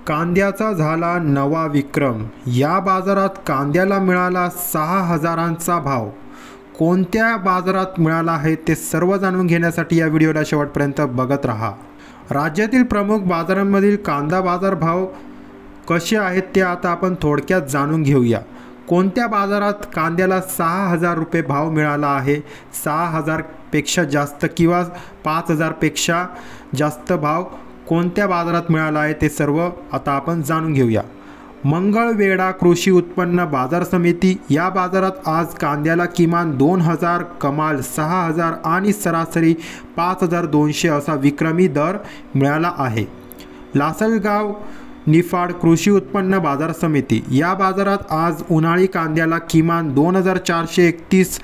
कांद्याचा झाला नवा विक्रम। या बाजारात कांद्याला मिळाला 6,000चा भाव। कोणत्या बाजारात मिळाला आहे ते सर्व जाणून घेण्यासाठी या व्हिडिओला शेवटपर्यंत बघत राहा। राज्यातील प्रमुख बाजारांमधील कांदा बाजार भाव कसे आहेत ते आता आपण थोडक्यात जाणून घेऊया। कोणत्या बाजारात कांद्याला 6,000 रुपये भाव मिळाला आहे, 6,000 पेक्षा जास्त किंवा 5,000 पेक्षा जास्त भाव कोणत्या बाजारात मिळाला आहे ते सर्व आता आपण जाणून घेऊया। मंगळवेढा कृषी उत्पन्न बाजार समिती या बाजारात आज कांद्याला किमान 2,000, कमाल 6,000 आणि सरासरी 5,200 असा विक्रमी दर मिळाला आहे। लासलगाव निफाड कृषी उत्पन्न बाजार समिती या बाजारात आज उन्हाळी कांद्याला किमान 2,431,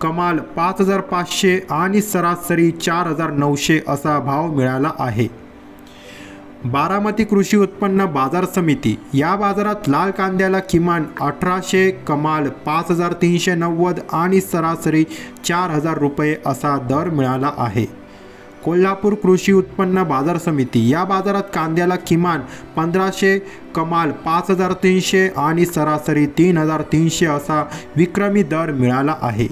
कमाल 5,500 आणि सरासरी 4,900 असा भाव मिळाला आहे। बारामती कृषी उत्पन्न बाजार समिती या बाजारात लाल कांद्याला किमान 1,800, कमाल 5,390 आणि सरासरी 4,000 रुपये असा दर मिळाला आहे। कोल्हापूर कृषी उत्पन्न बाजार समिती या बाजारात कांद्याला किमान 1,500, कमाल 5,300 आणि सरासरी 3,300 असा विक्रमी दर मिळाला आहे।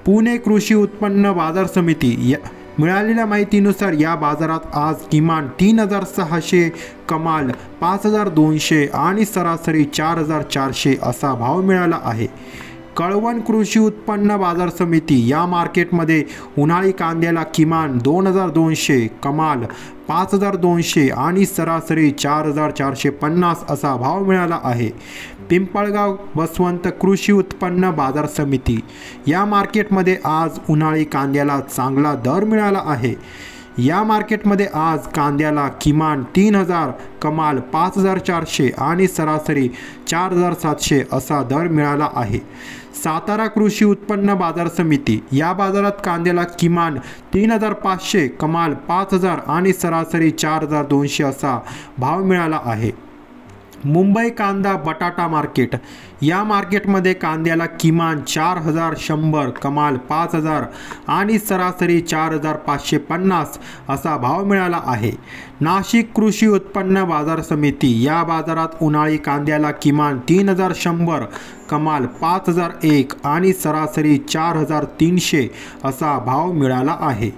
पुणे कृषी उत्पन्न बाजार समिती मिळालेल्या माहितीनुसार या बाजारात आज किमान 3,600, कमाल 5,200 आणि सरासरी 4,400 असा भाव मिळाला आहे। कळवण कृषी उत्पन्न बाजार समिती या मार्केटमध्ये उन्हाळी कांद्याला किमान 2,200, कमाल 5,200 आणि सरासरी 4,450 असा भाव मिळाला आहे। पिंपळगाव बसवंत कृषी उत्पन्न बाजार समिती या मार्केटमध्ये आज उन्हाळी कांद्याला चांगला दर मिळाला आहे। या मार्केटमध्ये आज कांद्याला किमान 3,000, कमाल 5,400 आणि सरासरी 4,700 असा दर मिळाला आहे। सातारा कृषी उत्पन्न बाजार समिती या बाजारात कांद्याला किमान 3,500, कमाल 5,000 आणि सरासरी 4,200 असा भाव मिळाला आहे। मुंबई कांदा बटाटा मार्केट या मार्केटमध्ये कांद्याला किमान 4,100, कमाल 5,000 आणि सरासरी 4,550 असा भाव मिळाला आहे। नाशिक कृषी उत्पन्न बाजार समिती या बाजारात उन्हाळी कांद्याला किमान 3,100, कमाल 5,001 आणि सरासरी 4,300 असा भाव मिळाला आहे।